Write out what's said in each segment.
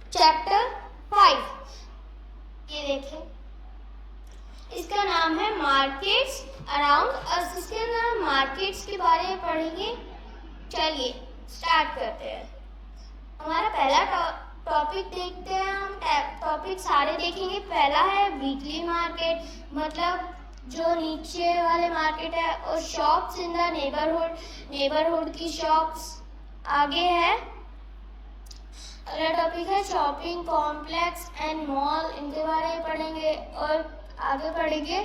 Chapter 5। ये देखें, इसका नाम है मार्केट्स अराउंड अस। इसके अंदर हम मार्केट्स के बारे में पढ़ेंगे। चलिए स्टार्ट करते हैं। हमारा पहला टॉपिक देखते हैं। हम टॉपिक सारे देखेंगे। पहला है वीकली मार्केट, मतलब जो नीचे वाले मार्केट है, और शॉप्स इन द नेबरहुड की शॉप्स। आगे है अगला टॉपिक है शॉपिंग कॉम्प्लेक्स एंड मॉल, इनके बारे में पढ़ेंगे। और आगे पढ़ेंगे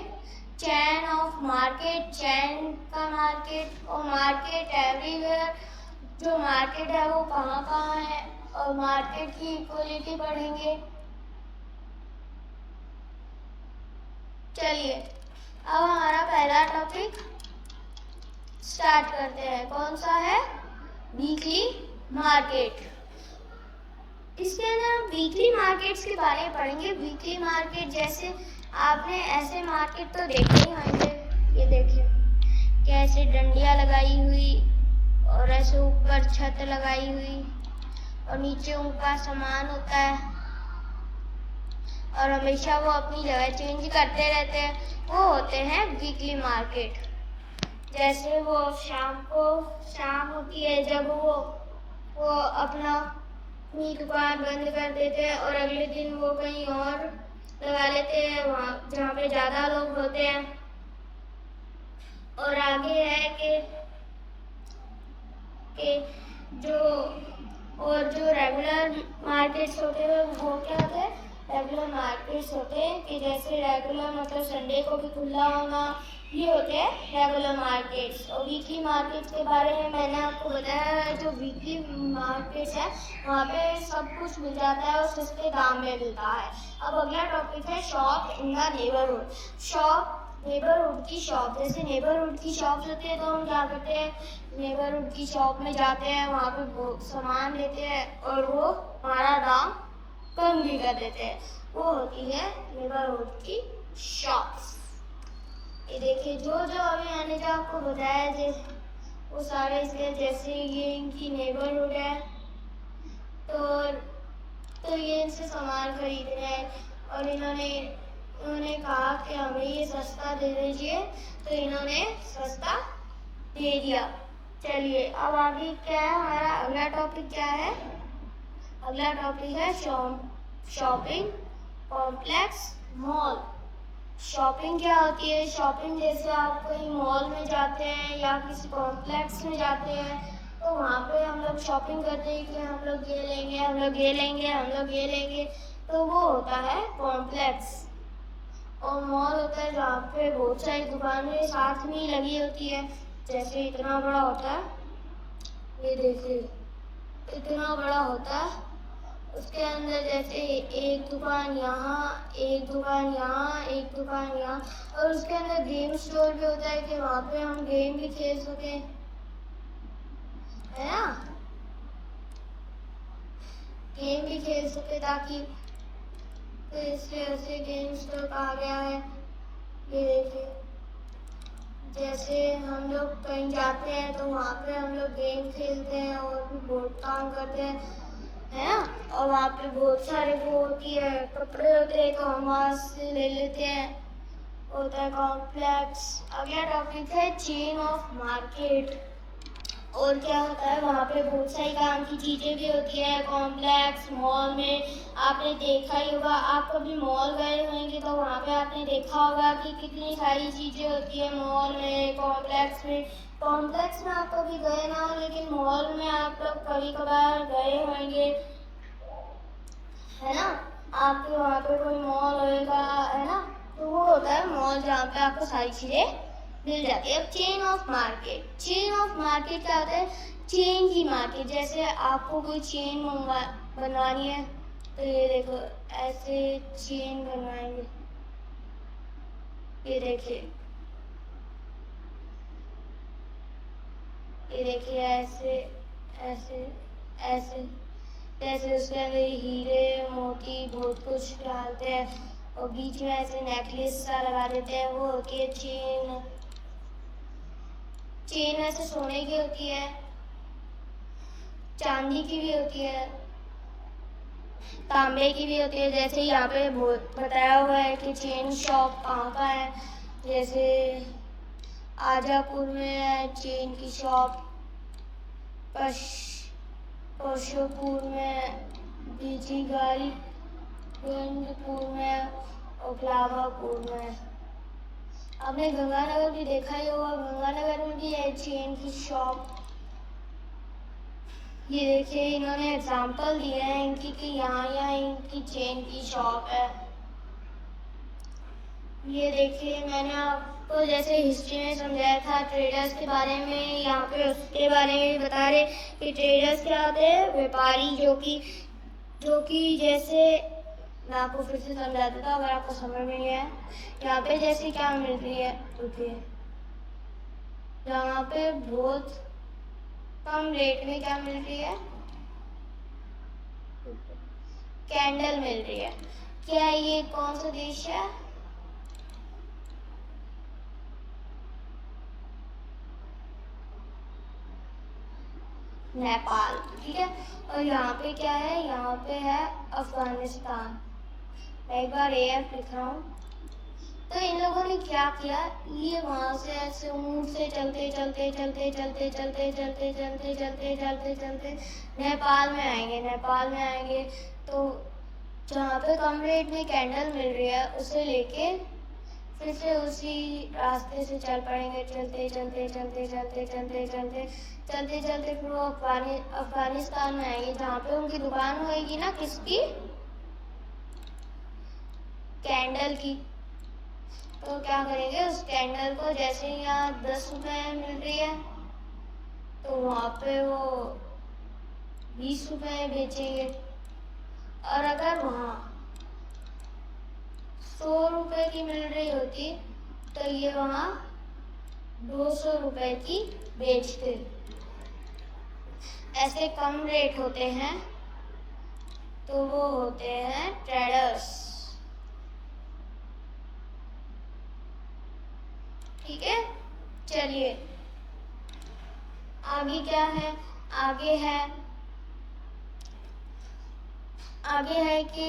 चैन ऑफ मार्केट, चैन का मार्केट, और मार्केट एवरीवेयर, जो मार्केट है वो कहाँ कहाँ है, और मार्केट की इक्वलिटी पढ़ेंगे। चलिए अब हमारा पहला टॉपिक स्टार्ट करते हैं। कौन सा है? Weekly market. इसके अंदर हम वीकली मार्केट्स के बारे में पढ़ेंगे। वीकली मार्केट जैसे आपने ऐसे मार्केट तो देखे ही होंगे। ये देखिए कैसे डंडियाँ लगाई हुई, और ऐसे ऊपर छत लगाई हुई, और नीचे उनका सामान होता है, और हमेशा वो अपनी जगह चेंज करते रहते हैं। वो होते हैं वीकली मार्केट। जैसे वो शाम होती है जब वो अपना दुकान बंद कर देते हैं, और अगले दिन वो कहीं और लगा लेते हैं, वहाँ जहाँ पे ज़्यादा लोग होते हैं। और आगे है कि जो रेगुलर मार्केट्स होते हैं वो क्या होते हैं? रेगुलर मार्केट्स होते हैं कि जैसे रेगुलर मतलब संडे को भी खुला होना, ये होते हैं रेगुलर मार्केट्स। और वीकली मार्केट्स के बारे में मैंने आपको बताया है। जो वीकली मार्केट्स है वहाँ पे सब कुछ मिल जाता है और सस्ते दाम में मिलता है। अब अगला टॉपिक है shop in the neighbourhood. Shop neighbourhood की शॉप, जैसे नेबरहुड की शॉप्स होती है तो हम क्या करते हैं? नेबरहुड की शॉप में जाते हैं, वहाँ पे सामान लेते हैं, और वो हमारा दाम कम भी कर देते हैं। वो होती है नेबरहुड की शॉप्स। ये देखिए जो अभी मैंने जो आपको बताया वो सारे इसके, जैसे ये इनकी नेबरहुड है तो ये इनसे सामान खरीद रहे हैं, और उन्होंने कहा कि हमें ये सस्ता दे दीजिए, तो इन्होंने सस्ता दे दिया। चलिए अब आगे क्या है? हमारा अगला टॉपिक क्या है? अगला टॉपिक है शॉपिंग कॉम्प्लेक्स मॉल। शॉपिंग क्या होती है? शॉपिंग जैसे आप कहीं मॉल में जाते हैं या किसी कॉम्प्लेक्स में जाते हैं, तो वहाँ पे हम लोग शॉपिंग करते हैं कि हम लोग ये लेंगे, हम लोग ये लेंगे, हम लोग ये लेंगे, तो वो होता है कॉम्प्लेक्स। और मॉल होता है जहाँ पे बहुत सारी दुकानें साथ में ही लगी होती है। जैसे इतना बड़ा होता है, ये देखिए इतना बड़ा होता है। उसके अंदर जैसे एक दुकान यहाँ, एक दुकान यहाँ, एक दुकान यहाँ, और उसके अंदर गेम स्टोर भी होता है कि वहाँ पे हम गेम भी खेल सकें, है ना? गेम भी खेल सके ताकि, तो इसलिए उसे गेम स्टोर कहा गया है। ये देखिए जैसे हम लोग कहीं जाते हैं तो वहाँ पे हम लोग गेम खेलते हैं और भी बहुत काम करते हैं, है ना? और वहाँ पे बहुत सारे वो होती है, कपड़े होते हैं तो हम वहाँ से ले लेते हैं। होता है कॉम्प्लेक्स। अगला टॉपिक है चेन ऑफ मार्केट। और क्या होता है? वहाँ पे बहुत सारी काम की चीज़ें भी होती है कॉम्प्लेक्स मॉल में। आपने देखा ही होगा, आप कभी मॉल गए होंगे तो वहाँ पे आपने देखा होगा कि कितनी सारी चीज़ें होती है मॉल में, कॉम्प्लेक्स में। कॉम्प्लेक्स में आप कभी गए ना हो, लेकिन मॉल में आप लोग कभी कभार गए होंगे, है ना? आपके वहाँ पे कोई मॉल होगा, है ना? तो वो होता है मॉल जहाँ पे आपको सारी चीज़ें मिल जाती है। अब chain of market. Chain of market क्या होता है? चेन की मार्केट। जैसे आपको कोई चेन बनवानी है तो ये देखो ऐसे चेन बनवाएंगे। ये देखिए ऐसे ऐसे ऐसे, जैसे उसके अंदर हीरे मोती बहुत कुछ डालते हैं, और बीच में ऐसे नेकलेस सा लगा देते हैं, वो होती है चेन। चेन ऐसे सोने की होती है, चांदी की भी होती है, तांबे की भी होती है। जैसे यहाँ पे बताया हुआ है कि चेन शॉप कहाँ का है। जैसे आजापुर में है चेन की शॉप, परशुपुर में, बीजीगंजपुर में और ग्लाबापुर में। आपने गंगानगर भी देखा ही होगा, गंगानगर में भी है चेन की शॉप। ये देखिए इन्होंने एग्जाम्पल दिए हैं इनकी कि यहाँ इनकी चेन की शॉप है। ये देखिए मैंने आपको जैसे हिस्ट्री में समझाया था ट्रेडर्स के बारे में, यहाँ पे उसके बारे में भी बता रहे कि ट्रेडर्स क्या होते हैं, व्यापारी जो कि जैसे मैं आपको फिर से समझा देता हूँ अगर आपको समझ में नहीं है। यहाँ पे जैसे क्या मिल रही है, रुकिए, यहाँ पे बहुत कम रेट में क्या मिल रही है, कैंडल मिल रही है। क्या ये कौन सा देश है, नेपाल, ठीक है। और यहाँ पे क्या है, यहाँ पे है अफगानिस्तान। मैं एक बार AF लिख रहा हूँ। तो इन लोगों ने क्या किया, ये वहां से ऐसे ऊंट से चलते चलते नेपाल में आएंगे। तो जहाँ पे कम रेट में कैंडल मिल रही है उसे लेके फिर से उसी रास्ते से चल पड़ेंगे, चलते फिर वो अफगानिस्तान में आएंगे जहाँ पे उनकी दुकान होगी ना, किसकी, कैंडल की। तो क्या करेंगे, उस कैंडल को जैसे यहाँ 10 रुपए मिल रही है तो वहाँ पे वो 20 रुपए बेचेंगे। और अगर वहाँ 100 रुपए की मिल रही होती तो ये वहाँ 200 रुपए की बेचते। ऐसे कम रेट होते हैं तो वो होते हैं ट्रेडर्स, ठीक है। चलिए आगे क्या है, आगे है कि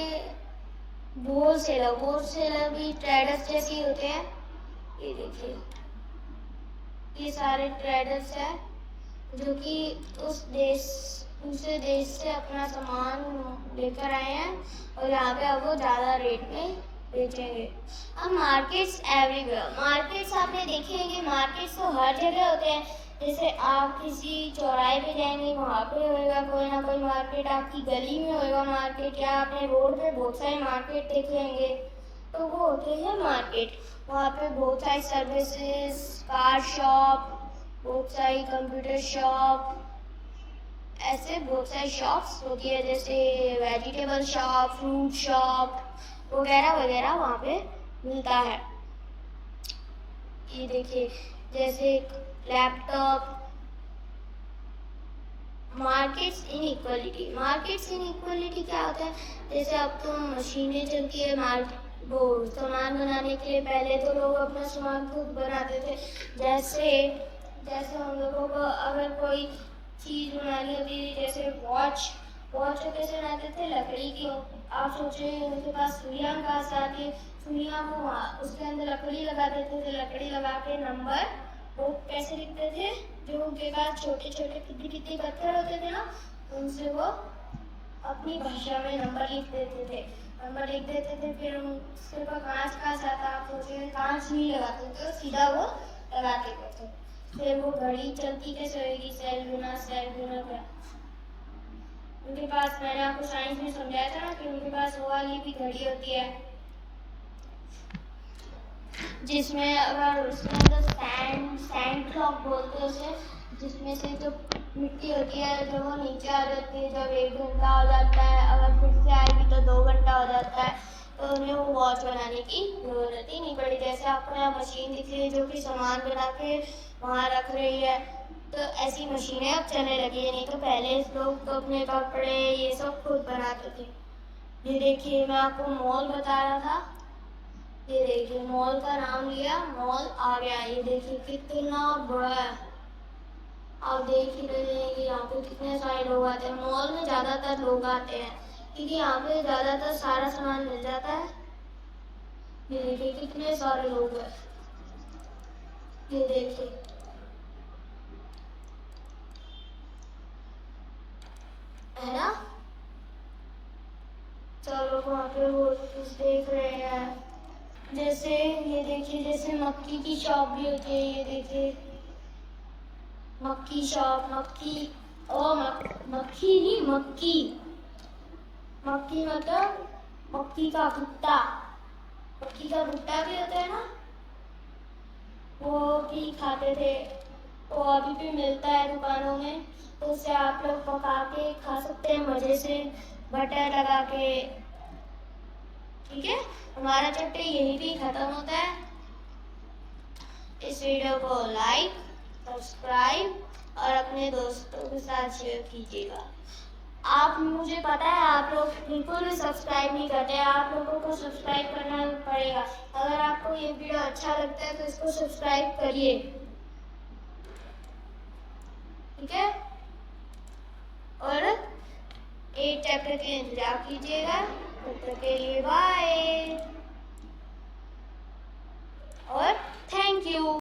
होलसेलर भी ट्रेडर्स जैसे ही होते हैं। ये देखिए ये सारे ट्रेडर्स हैं जो कि दूसरे देश से अपना सामान लेकर आए हैं और यहाँ पे अब वो ज़्यादा रेट में बेचेंगे। अब मार्केट्स एवरीवेयर, मार्केट्स आपने देखे होंगे, मार्केट्स तो हर जगह होते हैं। जैसे आप किसी चौराहे पे जाएंगे वहाँ पे होएगा कोई ना कोई मार्केट, आपकी गली में होएगा मार्केट, या आपने रोड पे बहुत सारे मार्केट देखे होंगे, तो वो होते हैं मार्केट। वहाँ पे बहुत सारी सर्विसेज, कार शॉप, बहुत सारी कंप्यूटर शॉप, ऐसे बहुत सारी शॉप्स होती है। जैसे वेजिटेबल शॉप, फ्रूट शॉप वगैरह वहाँ पे मिलता है। ये देखिए जैसे लैपटॉप। मार्केट्स इनइक्वालिटी क्या होता है, जैसे अब तो मशीनें चलती है वो सामान बनाने के लिए। पहले तो लोग अपना सामान खुद बनाते थे। जैसे हम लोगों को अगर कोई चीज़ बनानी होती थी, जैसे वॉच को कैसे बनाते थे, लकड़ी की। आप सोच रहे हैं उनके पास सुइयाँ कहाँ से आती है, सुइयाँ वो उसके अंदर लकड़ी लगा देते थे, लकड़ी लगा के नंबर वो कैसे लिखते थे, जो उनके पास छोटे छोटे कितने पत्थर होते थे ना, उनसे वो अपनी भाषा में नंबर लिख देते थे। फिर उसके ऊपर कांच आता, आप सोचिए कांच नहीं लगाते थे, सीधा वो लगाते थे। फिर वो घड़ी चलती कैसे होगी, सेल गुना क्या। उनके पास, मैंने आपको साइंस में समझाया था ना कि उनके पास वो वाली भी घड़ी होती है जिसमें अगर उसके अंदर सैंड क्लॉक बोलते हैं उसे, जिसमें से जो मिट्टी होती है जब वो नीचे आ जाती है, जब 1 घंटा हो जाता है, अगर फिर से आएगी तो 2 घंटा हो जाता है, तो उन्हें वो वॉच बनाने की जरूरत ही नहीं पड़ी। जैसे आपको यहाँ मशीन दिख रही है जो कि सामान बना के वहाँ रख रही है, तो ऐसी मशीनें अब चलने लगी है। नहीं तो पहले लोग तो अपने कपड़े ये सब खुद बनाते थे। ये देखिए मैं आपको मॉल बता रहा था, ये देखिए मॉल का नाम लिया, मॉल आ गया। ये देखिए कितना बड़ा है, आप देख ही रहे हैं कि यहाँ पे कितने सारे लोग आते हैं। मॉल में ज़्यादातर लोग आते हैं क्योंकि यहाँ पे ज़्यादातर सारा सामान मिल जाता है। ये देखिए कितने सारे लोग हैं, ये देखिए। है ना? सब लोग वहाँ पे वो कुछ देख रहे हैं। जैसे ये देखिए, जैसे मक्की की शॉप भी होती है, ये देखिए मक्की शॉप। मक्की ओ मक्खी नहीं, मक्की। मक्की मतलब मक्की का भुट्टा। मक्की का भुट्टा भी होता है ना, वो भी खाते थे। वो अभी भी मिलता है दुकानों में, तो उसे आप लोग पका के खा सकते हैं मज़े से, बटर लगा के। ठीक है, हमारा चैप्टर यहीं पे खत्म होता है। इस वीडियो को लाइक, सब्सक्राइब और अपने दोस्तों के साथ शेयर कीजिएगा। आप, मुझे पता है आप लोग बिल्कुल भी सब्सक्राइब नहीं करते, आप लोगों को सब्सक्राइब करना पड़ेगा। अगर आपको ये वीडियो अच्छा लगता है तो इसको सब्सक्राइब करिए। ठीक है, और 8 चैप्टर के इंतजार कीजिएगा। तब तक के लिए बाय और थैंक यू।